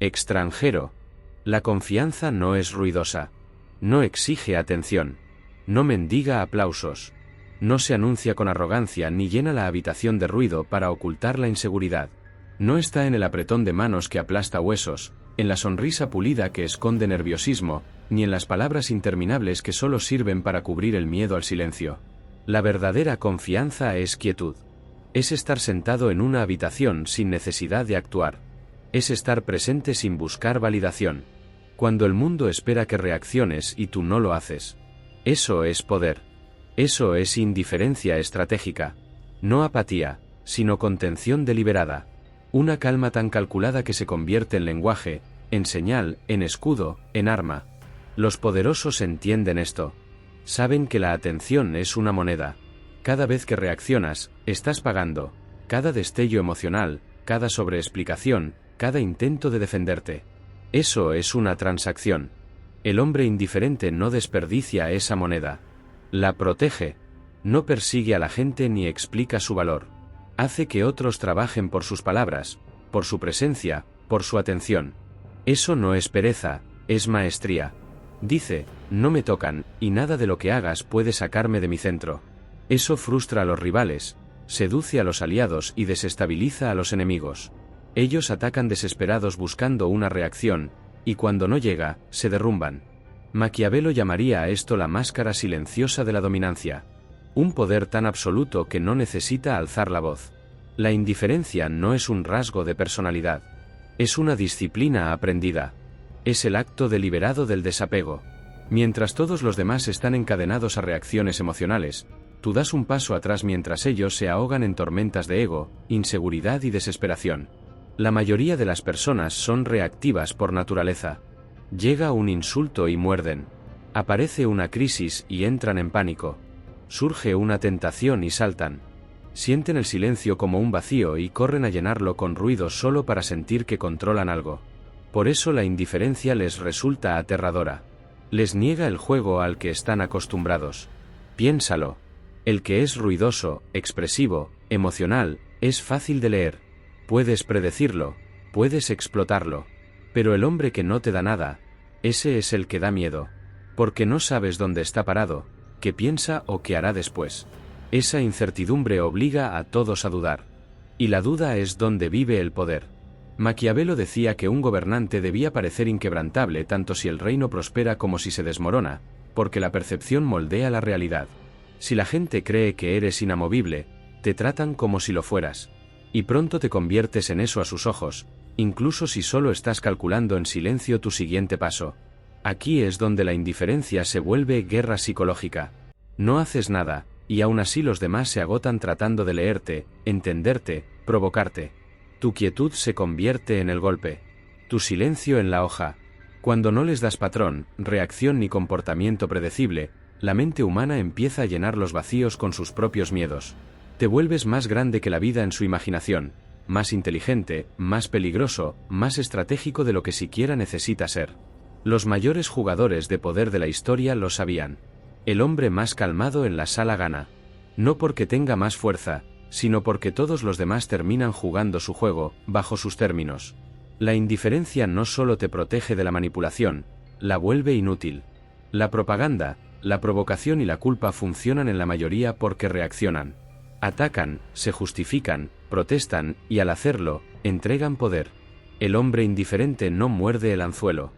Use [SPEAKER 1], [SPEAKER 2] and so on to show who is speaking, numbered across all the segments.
[SPEAKER 1] Extranjero. La confianza no es ruidosa. No exige atención. No mendiga aplausos. No se anuncia con arrogancia ni llena la habitación de ruido para ocultar la inseguridad. No está en el apretón de manos que aplasta huesos, en la sonrisa pulida que esconde nerviosismo, ni en las palabras interminables que solo sirven para cubrir el miedo al silencio. La verdadera confianza es quietud. Es estar sentado en una habitación sin necesidad de actuar. Es estar presente sin buscar validación. Cuando el mundo espera que reacciones y tú no lo haces. Eso es poder. Eso es indiferencia estratégica. No apatía, sino contención deliberada. Una calma tan calculada que se convierte en lenguaje, en señal, en escudo, en arma. Los poderosos entienden esto. Saben que la atención es una moneda. Cada vez que reaccionas, estás pagando. Cada destello emocional, cada sobreexplicación, cada intento de defenderte. Eso es una transacción. El hombre indiferente no desperdicia esa moneda. La protege. No persigue a la gente ni explica su valor. Hace que otros trabajen por sus palabras, por su presencia, por su atención. Eso no es pereza, es maestría. Dice, no me tocan, y nada de lo que hagas puede sacarme de mi centro. Eso frustra a los rivales, seduce a los aliados y desestabiliza a los enemigos. Ellos atacan desesperados buscando una reacción, y cuando no llega, se derrumban. Maquiavelo llamaría a esto la máscara silenciosa de la dominancia. Un poder tan absoluto que no necesita alzar la voz. La indiferencia no es un rasgo de personalidad. Es una disciplina aprendida. Es el acto deliberado del desapego. Mientras todos los demás están encadenados a reacciones emocionales, tú das un paso atrás mientras ellos se ahogan en tormentas de ego, inseguridad y desesperación. La mayoría de las personas son reactivas por naturaleza. Llega un insulto y muerden. Aparece una crisis y entran en pánico. Surge una tentación y saltan. Sienten el silencio como un vacío y corren a llenarlo con ruido solo para sentir que controlan algo. Por eso la indiferencia les resulta aterradora. Les niega el juego al que están acostumbrados. Piénsalo. El que es ruidoso, expresivo, emocional, es fácil de leer. Puedes predecirlo, puedes explotarlo. Pero el hombre que no te da nada, ese es el que da miedo. Porque no sabes dónde está parado, qué piensa o qué hará después. Esa incertidumbre obliga a todos a dudar. Y la duda es donde vive el poder. Maquiavelo decía que un gobernante debía parecer inquebrantable tanto si el reino prospera como si se desmorona, porque la percepción moldea la realidad. Si la gente cree que eres inamovible, te tratan como si lo fueras. Y pronto te conviertes en eso a sus ojos, incluso si solo estás calculando en silencio tu siguiente paso. Aquí es donde la indiferencia se vuelve guerra psicológica. No haces nada, y aún así los demás se agotan tratando de leerte, entenderte, provocarte. Tu quietud se convierte en el golpe. Tu silencio en la hoja. Cuando no les das patrón, reacción ni comportamiento predecible, la mente humana empieza a llenar los vacíos con sus propios miedos. Te vuelves más grande que la vida en su imaginación, más inteligente, más peligroso, más estratégico de lo que siquiera necesita ser. Los mayores jugadores de poder de la historia lo sabían. El hombre más calmado en la sala gana. No porque tenga más fuerza, sino porque todos los demás terminan jugando su juego, bajo sus términos. La indiferencia no solo te protege de la manipulación, la vuelve inútil. La propaganda, la provocación y la culpa funcionan en la mayoría porque reaccionan. Atacan, se justifican, protestan, y al hacerlo, entregan poder. El hombre indiferente no muerde el anzuelo.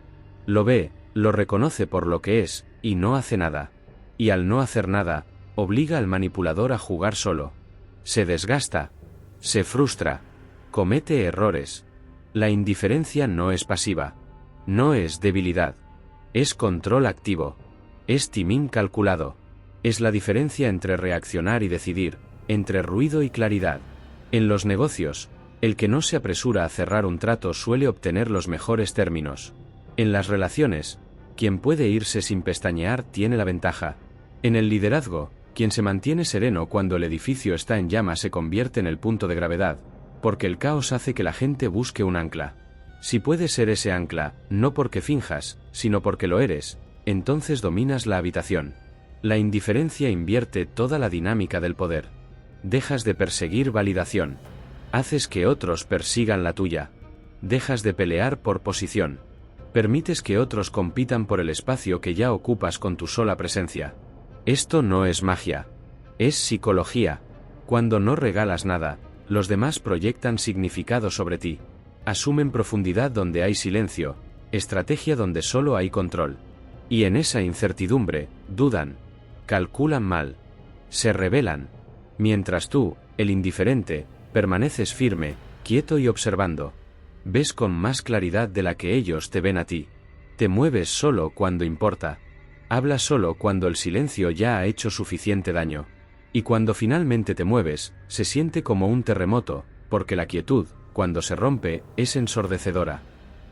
[SPEAKER 1] Lo ve, lo reconoce por lo que es, y no hace nada. Y al no hacer nada, obliga al manipulador a jugar solo. Se desgasta. Se frustra. Comete errores. La indiferencia no es pasiva. No es debilidad. Es control activo. Es timing calculado. Es la diferencia entre reaccionar y decidir, entre ruido y claridad. En los negocios, el que no se apresura a cerrar un trato suele obtener los mejores términos. En las relaciones, quien puede irse sin pestañear tiene la ventaja. En el liderazgo, quien se mantiene sereno cuando el edificio está en llamas se convierte en el punto de gravedad, porque el caos hace que la gente busque un ancla. Si puedes ser ese ancla, no porque finjas, sino porque lo eres, entonces dominas la habitación. La indiferencia invierte toda la dinámica del poder. Dejas de perseguir validación. Haces que otros persigan la tuya. Dejas de pelear por posición. Permites que otros compitan por el espacio que ya ocupas con tu sola presencia. Esto no es magia. Es psicología. Cuando no regalas nada, los demás proyectan significado sobre ti. Asumen profundidad donde hay silencio, estrategia donde solo hay control. Y en esa incertidumbre, dudan, calculan mal, se rebelan. Mientras tú, el indiferente, permaneces firme, quieto y observando. Ves con más claridad de la que ellos te ven a ti. Te mueves solo cuando importa. Hablas solo cuando el silencio ya ha hecho suficiente daño. Y cuando finalmente te mueves, se siente como un terremoto, porque la quietud, cuando se rompe, es ensordecedora.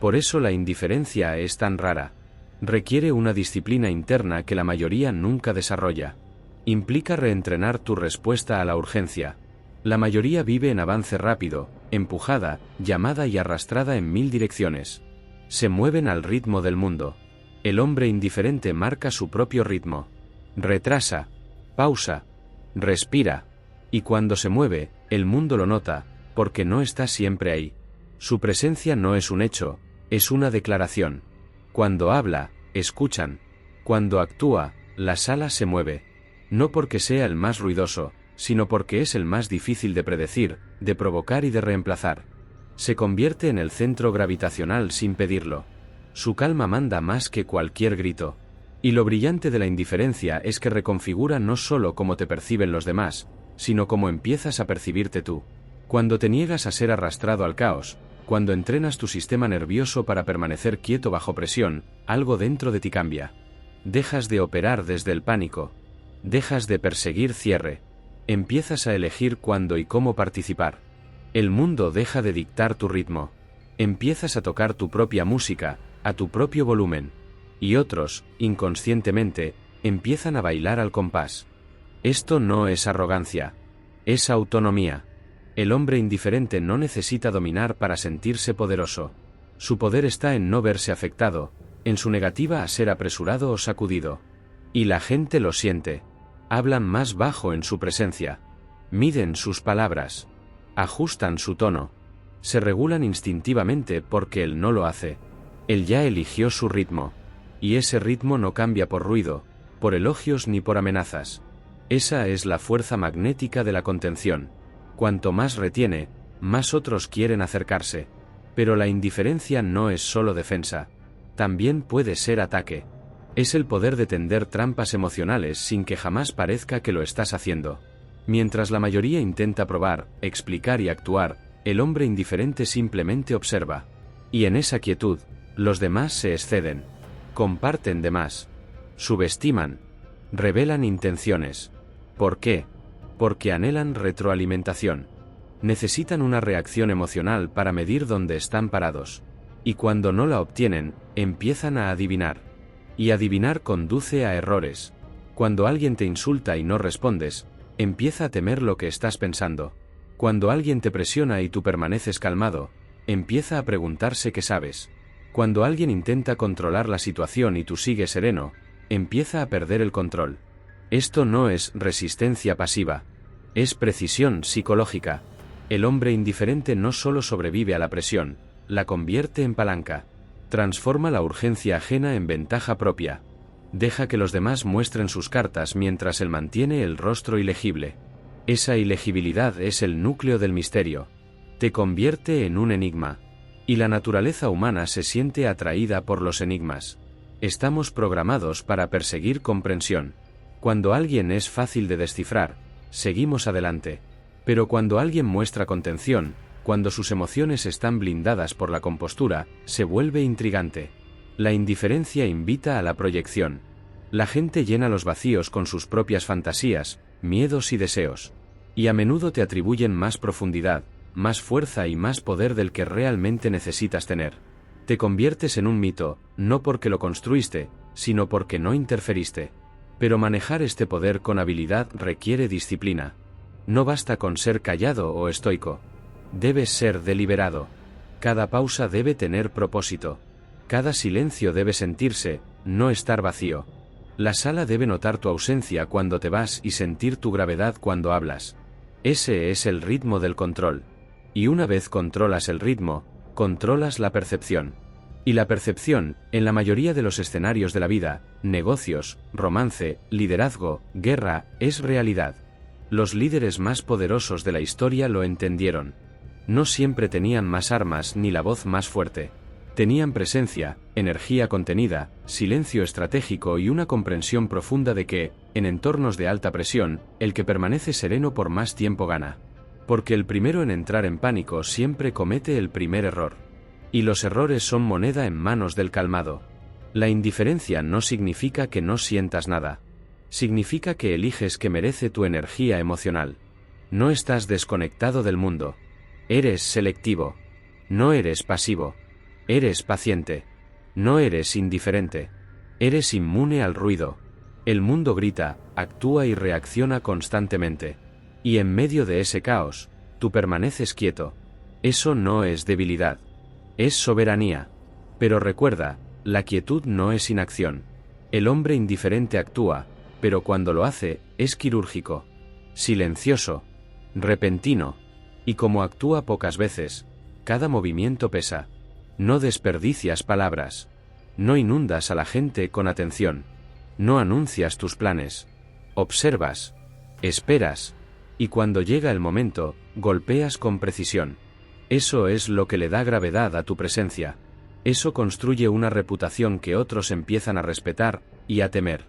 [SPEAKER 1] Por eso la indiferencia es tan rara. Requiere una disciplina interna que la mayoría nunca desarrolla. Implica reentrenar tu respuesta a la urgencia. La mayoría vive en avance rápido, empujada, llamada y arrastrada en 1000 direcciones. Se mueven al ritmo del mundo. El hombre indiferente marca su propio ritmo. Retrasa, pausa, respira. Y cuando se mueve, el mundo lo nota, porque no está siempre ahí. Su presencia no es un hecho, es una declaración. Cuando habla, escuchan. Cuando actúa, la sala se mueve. No porque sea el más ruidoso, sino porque es el más difícil de predecir, de provocar y de reemplazar. Se convierte en el centro gravitacional sin pedirlo. Su calma manda más que cualquier grito. Y lo brillante de la indiferencia es que reconfigura no solo cómo te perciben los demás, sino cómo empiezas a percibirte tú. Cuando te niegas a ser arrastrado al caos, cuando entrenas tu sistema nervioso para permanecer quieto bajo presión, algo dentro de ti cambia. Dejas de operar desde el pánico. Dejas de perseguir cierre. Empiezas a elegir cuándo y cómo participar. El mundo deja de dictar tu ritmo. Empiezas a tocar tu propia música, a tu propio volumen. Y otros, inconscientemente, empiezan a bailar al compás. Esto no es arrogancia. Es autonomía. El hombre indiferente no necesita dominar para sentirse poderoso. Su poder está en no verse afectado, en su negativa a ser apresurado o sacudido. Y la gente lo siente. Hablan más bajo en su presencia. Miden sus palabras. Ajustan su tono. Se regulan instintivamente porque él no lo hace. Él ya eligió su ritmo. Y ese ritmo no cambia por ruido, por elogios ni por amenazas. Esa es la fuerza magnética de la contención. Cuanto más retiene, más otros quieren acercarse. Pero la indiferencia no es solo defensa. También puede ser ataque. Es el poder de tender trampas emocionales sin que jamás parezca que lo estás haciendo. Mientras la mayoría intenta probar, explicar y actuar, el hombre indiferente simplemente observa. Y en esa quietud, los demás se exceden. Comparten de más. Subestiman. Revelan intenciones. ¿Por qué? Porque anhelan retroalimentación. Necesitan una reacción emocional para medir dónde están parados. Y cuando no la obtienen, empiezan a adivinar. Y adivinar conduce a errores. Cuando alguien te insulta y no respondes, empieza a temer lo que estás pensando. Cuando alguien te presiona y tú permaneces calmado, empieza a preguntarse qué sabes. Cuando alguien intenta controlar la situación y tú sigues sereno, empieza a perder el control. Esto no es resistencia pasiva. Es precisión psicológica. El hombre indiferente no solo sobrevive a la presión, la convierte en palanca. Transforma la urgencia ajena en ventaja propia. Deja que los demás muestren sus cartas mientras él mantiene el rostro ilegible. Esa ilegibilidad es el núcleo del misterio. Te convierte en un enigma. Y la naturaleza humana se siente atraída por los enigmas. Estamos programados para perseguir comprensión. Cuando alguien es fácil de descifrar, seguimos adelante. Pero cuando alguien muestra contención, cuando sus emociones están blindadas por la compostura, se vuelve intrigante. La indiferencia invita a la proyección. La gente llena los vacíos con sus propias fantasías, miedos y deseos. Y a menudo te atribuyen más profundidad, más fuerza y más poder del que realmente necesitas tener. Te conviertes en un mito, no porque lo construiste, sino porque no interferiste. Pero manejar este poder con habilidad requiere disciplina. No basta con ser callado o estoico. Debes ser deliberado. Cada pausa debe tener propósito. Cada silencio debe sentirse, no estar vacío. La sala debe notar tu ausencia cuando te vas y sentir tu gravedad cuando hablas. Ese es el ritmo del control. Y una vez controlas el ritmo, controlas la percepción. Y la percepción, en la mayoría de los escenarios de la vida, negocios, romance, liderazgo, guerra, es realidad. Los líderes más poderosos de la historia lo entendieron. No siempre tenían más armas ni la voz más fuerte. Tenían presencia, energía contenida, silencio estratégico y una comprensión profunda de que, en entornos de alta presión, el que permanece sereno por más tiempo gana. Porque el primero en entrar en pánico siempre comete el primer error. Y los errores son moneda en manos del calmado. La indiferencia no significa que no sientas nada. Significa que eliges que merece tu energía emocional. No estás desconectado del mundo. Eres selectivo. No eres pasivo. Eres paciente. No eres indiferente. Eres inmune al ruido. El mundo grita, actúa y reacciona constantemente. Y en medio de ese caos, tú permaneces quieto. Eso no es debilidad. Es soberanía. Pero recuerda, la quietud no es inacción. El hombre indiferente actúa, pero cuando lo hace, es quirúrgico, silencioso, repentino, y como actúa pocas veces, cada movimiento pesa. No desperdicias palabras. No inundas a la gente con atención. No anuncias tus planes. Observas. Esperas. Y cuando llega el momento, golpeas con precisión. Eso es lo que le da gravedad a tu presencia. Eso construye una reputación que otros empiezan a respetar y a temer.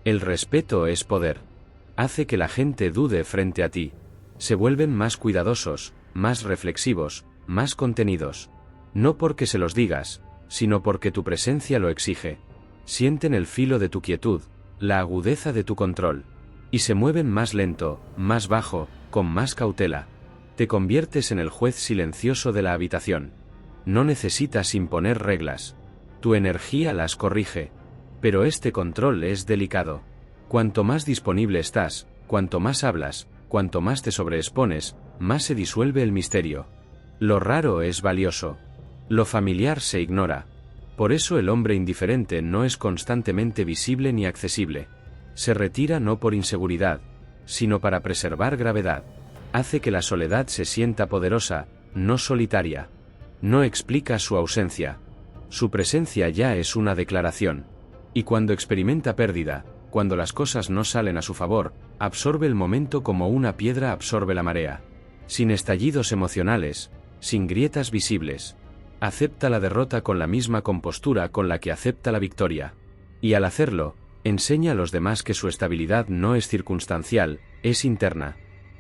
[SPEAKER 1] El respeto es poder. Hace que la gente dude frente a ti. Se vuelven más cuidadosos, más reflexivos, más contenidos. No porque se los digas, sino porque tu presencia lo exige. Sienten el filo de tu quietud, la agudeza de tu control. Y se mueven más lento, más bajo, con más cautela. Te conviertes en el juez silencioso de la habitación. No necesitas imponer reglas. Tu energía las corrige. Pero este control es delicado. Cuanto más disponible estás, cuanto más hablas, cuanto más te sobreexpones, más se disuelve el misterio. Lo raro es valioso. Lo familiar se ignora. Por eso el hombre indiferente no es constantemente visible ni accesible. Se retira no por inseguridad, sino para preservar gravedad. Hace que la soledad se sienta poderosa, no solitaria. No explica su ausencia. Su presencia ya es una declaración. Y cuando experimenta pérdida, cuando las cosas no salen a su favor, absorbe el momento como una piedra absorbe la marea. Sin estallidos emocionales, sin grietas visibles. Acepta la derrota con la misma compostura con la que acepta la victoria. Y al hacerlo, enseña a los demás que su estabilidad no es circunstancial, es interna.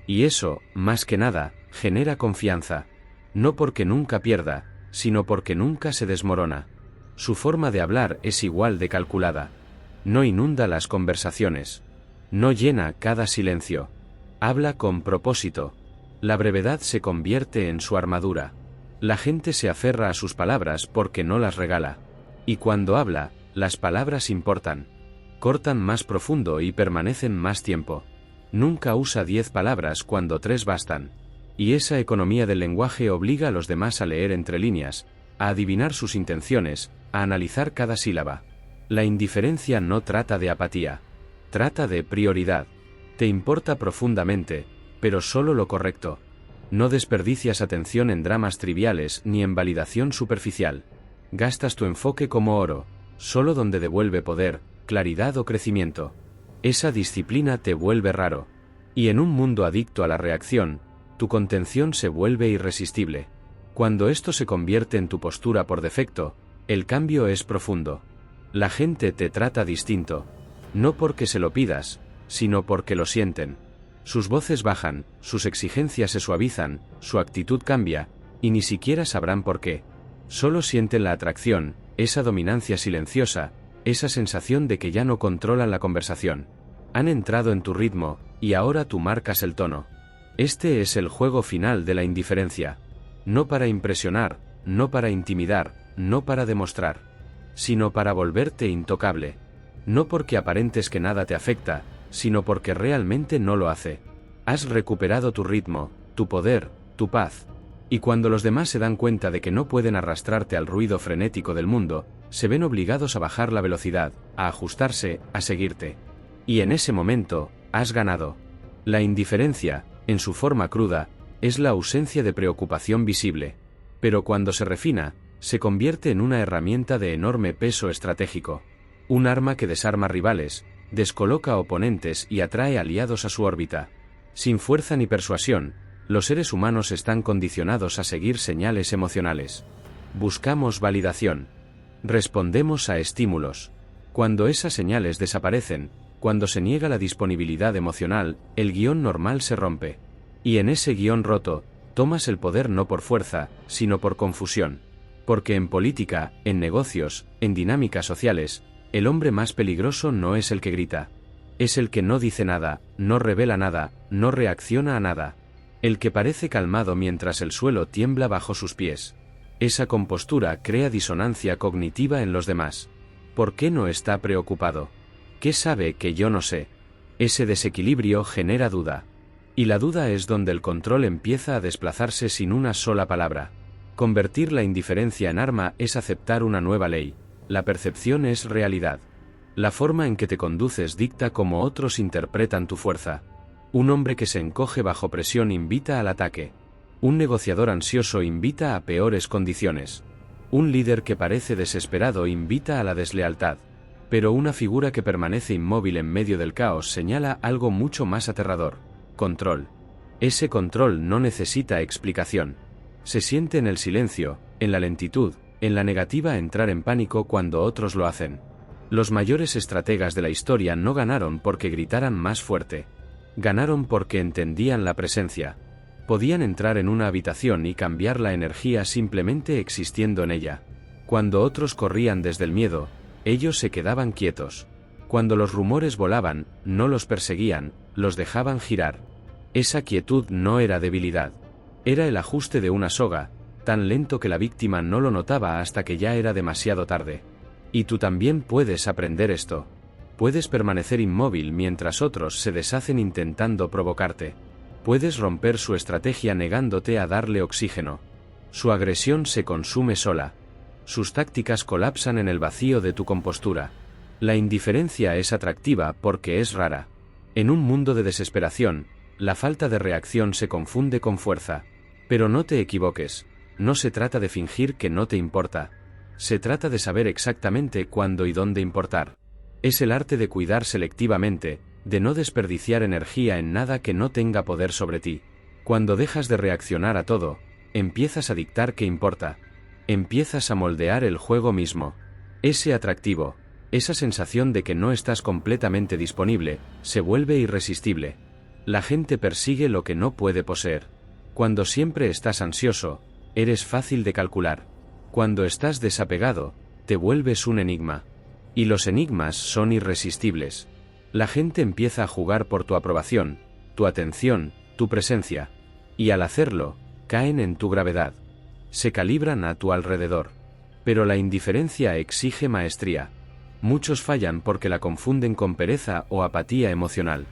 [SPEAKER 1] Y eso, más que nada, genera confianza. No porque nunca pierda, sino porque nunca se desmorona. Su forma de hablar es igual de calculada. No inunda las conversaciones. No llena cada silencio. Habla con propósito. La brevedad se convierte en su armadura. La gente se aferra a sus palabras porque no las regala. Y cuando habla, las palabras importan. Cortan más profundo y permanecen más tiempo. Nunca usa 10 palabras cuando 3 bastan. Y esa economía del lenguaje obliga a los demás a leer entre líneas, a adivinar sus intenciones, a analizar cada sílaba. La indiferencia no trata de apatía. Trata de prioridad. Te importa profundamente, pero solo lo correcto. No desperdicias atención en dramas triviales ni en validación superficial. Gastas tu enfoque como oro, solo donde devuelve poder, claridad o crecimiento. Esa disciplina te vuelve raro. Y en un mundo adicto a la reacción, tu contención se vuelve irresistible. Cuando esto se convierte en tu postura por defecto, el cambio es profundo. La gente te trata distinto. No porque se lo pidas, sino porque lo sienten. Sus voces bajan, sus exigencias se suavizan, su actitud cambia, y ni siquiera sabrán por qué. Solo sienten la atracción, esa dominancia silenciosa, esa sensación de que ya no controlan la conversación. Han entrado en tu ritmo, y ahora tú marcas el tono. Este es el juego final de la indiferencia. No para impresionar, no para intimidar, no para demostrar, sino para volverte intocable. No porque aparentes que nada te afecta, sino porque realmente no lo hace. Has recuperado tu ritmo, tu poder, tu paz. Y cuando los demás se dan cuenta de que no pueden arrastrarte al ruido frenético del mundo, se ven obligados a bajar la velocidad, a ajustarse, a seguirte. Y en ese momento, has ganado. La indiferencia, en su forma cruda, es la ausencia de preocupación visible. Pero cuando se refina, se convierte en una herramienta de enorme peso estratégico. Un arma que desarma rivales, descoloca oponentes y atrae aliados a su órbita. Sin fuerza ni persuasión, los seres humanos están condicionados a seguir señales emocionales. Buscamos validación. Respondemos a estímulos. Cuando esas señales desaparecen, cuando se niega la disponibilidad emocional, el guión normal se rompe. Y en ese guión roto, tomas el poder no por fuerza, sino por confusión. Porque en política, en negocios, en dinámicas sociales, el hombre más peligroso no es el que grita. Es el que no dice nada, no revela nada, no reacciona a nada. El que parece calmado mientras el suelo tiembla bajo sus pies. Esa compostura crea disonancia cognitiva en los demás. ¿Por qué no está preocupado? ¿Qué sabe que yo no sé? Ese desequilibrio genera duda. Y la duda es donde el control empieza a desplazarse sin una sola palabra. Convertir la indiferencia en arma es aceptar una nueva ley. La percepción es realidad. La forma en que te conduces dicta cómo otros interpretan tu fuerza. Un hombre que se encoge bajo presión invita al ataque. Un negociador ansioso invita a peores condiciones. Un líder que parece desesperado invita a la deslealtad. Pero una figura que permanece inmóvil en medio del caos señala algo mucho más aterrador: control. Ese control no necesita explicación. Se siente en el silencio, en la lentitud, en la negativa a entrar en pánico cuando otros lo hacen. Los mayores estrategas de la historia no ganaron porque gritaran más fuerte. Ganaron porque entendían la presencia. Podían entrar en una habitación y cambiar la energía simplemente existiendo en ella. Cuando otros corrían desde el miedo, ellos se quedaban quietos. Cuando los rumores volaban, no los perseguían, los dejaban girar. Esa quietud no era debilidad. Era el ajuste de una soga, tan lento que la víctima no lo notaba hasta que ya era demasiado tarde. Y tú también puedes aprender esto. Puedes permanecer inmóvil mientras otros se deshacen intentando provocarte. Puedes romper su estrategia negándote a darle oxígeno. Su agresión se consume sola. Sus tácticas colapsan en el vacío de tu compostura. La indiferencia es atractiva porque es rara. En un mundo de desesperación, la falta de reacción se confunde con fuerza. Pero no te equivoques, no se trata de fingir que no te importa. Se trata de saber exactamente cuándo y dónde importar. Es el arte de cuidar selectivamente, de no desperdiciar energía en nada que no tenga poder sobre ti. Cuando dejas de reaccionar a todo, empiezas a dictar qué importa. Empiezas a moldear el juego mismo. Ese atractivo, esa sensación de que no estás completamente disponible, se vuelve irresistible. La gente persigue lo que no puede poseer. Cuando siempre estás ansioso, eres fácil de calcular. Cuando estás desapegado, te vuelves un enigma. Y los enigmas son irresistibles. La gente empieza a jugar por tu aprobación, tu atención, tu presencia. Y al hacerlo, caen en tu gravedad. Se calibran a tu alrededor. Pero la indiferencia exige maestría. Muchos fallan porque la confunden con pereza o apatía emocional.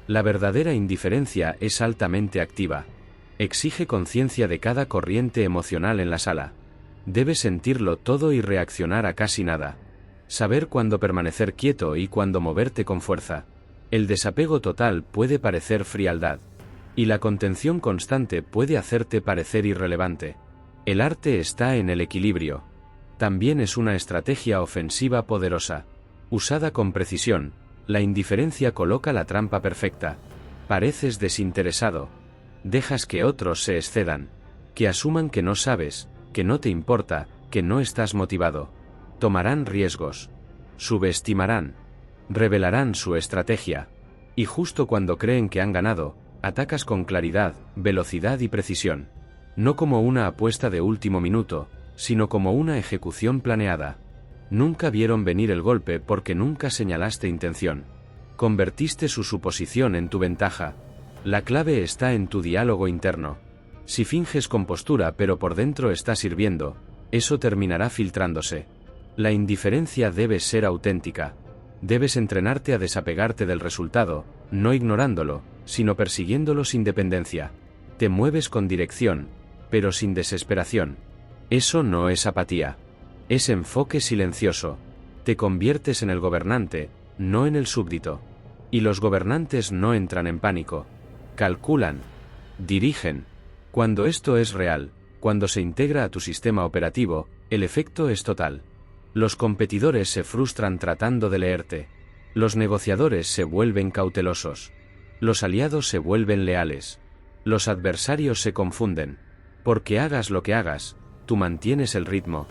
[SPEAKER 1] La verdadera indiferencia es altamente activa. Exige conciencia de cada corriente emocional en la sala. Debes sentirlo todo y reaccionar a casi nada. Saber cuándo permanecer quieto y cuándo moverte con fuerza. El desapego total puede parecer frialdad. Y la contención constante puede hacerte parecer irrelevante. El arte está en el equilibrio. También es una estrategia ofensiva poderosa. Usada con precisión, la indiferencia coloca la trampa perfecta. Pareces desinteresado. Dejas que otros se excedan. Que asuman que no sabes, que no te importa, que no estás motivado. Tomarán riesgos. Subestimarán. Revelarán su estrategia. Y justo cuando creen que han ganado, atacas con claridad, velocidad y precisión. No como una apuesta de último minuto, sino como una ejecución planeada. Nunca vieron venir el golpe porque nunca señalaste intención. Convertiste su suposición en tu ventaja. La clave está en tu diálogo interno. Si finges compostura pero por dentro estás hirviendo, eso terminará filtrándose. La indiferencia debe ser auténtica. Debes entrenarte a desapegarte del resultado, no ignorándolo, sino persiguiéndolo sin dependencia. Te mueves con dirección, pero sin desesperación. Eso no es apatía. Es enfoque silencioso. Te conviertes en el gobernante, no en el súbdito. Y los gobernantes no entran en pánico. Calculan. Dirigen. Cuando esto es real, Cuando se integra a tu sistema operativo, el efecto es total. Los competidores se frustran tratando de leerte. Los negociadores se vuelven cautelosos. Los aliados se vuelven leales. Los adversarios se confunden. Porque hagas lo que hagas, tú mantienes el ritmo.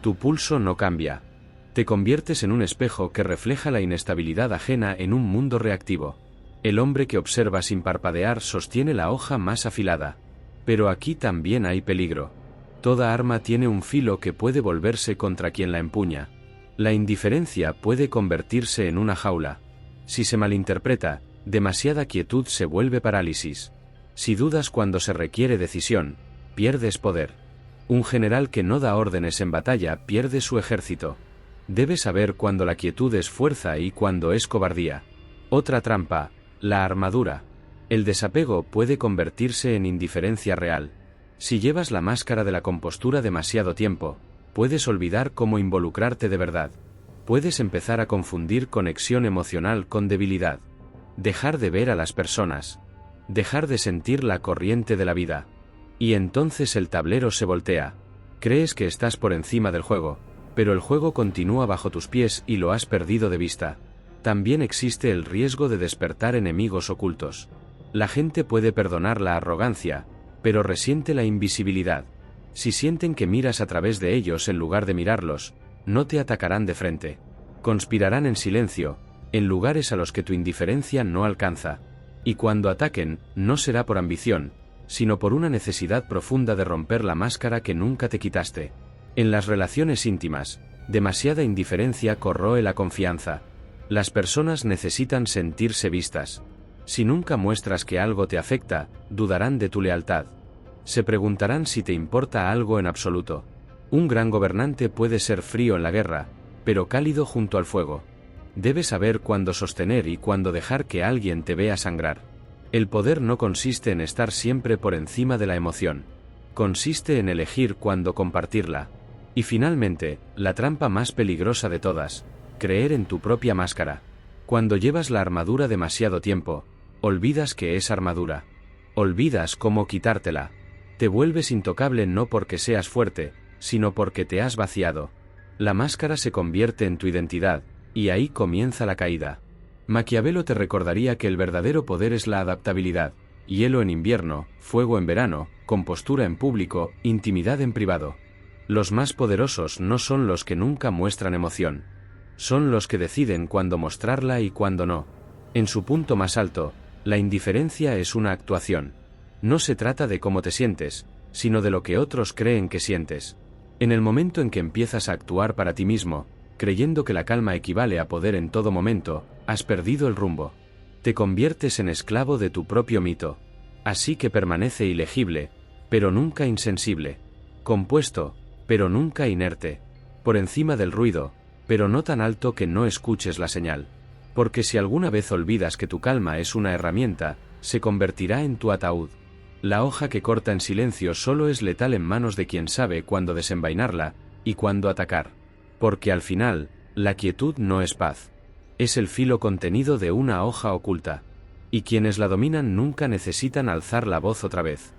[SPEAKER 1] Tu pulso no cambia. Te conviertes en un espejo que refleja la inestabilidad ajena en un mundo reactivo. El hombre que observa sin parpadear sostiene la hoja más afilada. Pero aquí también hay peligro. Toda arma tiene un filo que puede volverse contra quien la empuña. La indiferencia puede convertirse en una jaula. Si se malinterpreta, demasiada quietud se vuelve parálisis. Si dudas cuando se requiere decisión, pierdes poder. Un general que no da órdenes en batalla pierde su ejército. Debe saber cuando la quietud es fuerza y cuando es cobardía. Otra trampa, la armadura. El desapego puede convertirse en indiferencia real. Si llevas la máscara de la compostura demasiado tiempo, puedes olvidar cómo involucrarte de verdad. Puedes empezar a confundir conexión emocional con debilidad. Dejar de ver a las personas. Dejar de sentir la corriente de la vida. Y entonces el tablero se voltea. Crees que estás por encima del juego, pero el juego continúa bajo tus pies y lo has perdido de vista. También existe el riesgo de despertar enemigos ocultos. La gente puede perdonar la arrogancia, pero resiente la invisibilidad. Si sienten que miras a través de ellos en lugar de mirarlos, no te atacarán de frente. Conspirarán en silencio, en lugares a los que tu indiferencia no alcanza. Y cuando ataquen, no será por ambición, sino por una necesidad profunda de romper la máscara que nunca te quitaste. En las relaciones íntimas, demasiada indiferencia corroe la confianza. Las personas necesitan sentirse vistas. Si nunca muestras que algo te afecta, dudarán de tu lealtad. Se preguntarán si te importa algo en absoluto. Un gran gobernante puede ser frío en la guerra, pero cálido junto al fuego. Debes saber cuándo sostener y cuándo dejar que alguien te vea sangrar. El poder no consiste en estar siempre por encima de la emoción. Consiste en elegir cuándo compartirla. Y finalmente, la trampa más peligrosa de todas, creer en tu propia máscara. Cuando llevas la armadura demasiado tiempo, olvidas que es armadura. Olvidas cómo quitártela. Te vuelves intocable no porque seas fuerte, sino porque te has vaciado. La máscara se convierte en tu identidad, y ahí comienza la caída. Maquiavelo te recordaría que el verdadero poder es la adaptabilidad: hielo en invierno, fuego en verano, compostura en público, intimidad en privado. Los más poderosos no son los que nunca muestran emoción. Son los que deciden cuándo mostrarla y cuándo no. En su punto más alto, la indiferencia es una actuación. No se trata de cómo te sientes, sino de lo que otros creen que sientes. En el momento en que empiezas a actuar para ti mismo, creyendo que la calma equivale a poder en todo momento, has perdido el rumbo. Te conviertes en esclavo de tu propio mito. Así que permanece ilegible, pero nunca insensible. Compuesto, pero nunca inerte. Por encima del ruido, pero no tan alto que no escuches la señal. Porque si alguna vez olvidas que tu calma es una herramienta, se convertirá en tu ataúd. La hoja que corta en silencio solo es letal en manos de quien sabe cuándo desenvainarla y cuándo atacar. Porque al final, la quietud no es paz. Es el filo contenido de una hoja oculta. Y quienes la dominan nunca necesitan alzar la voz otra vez.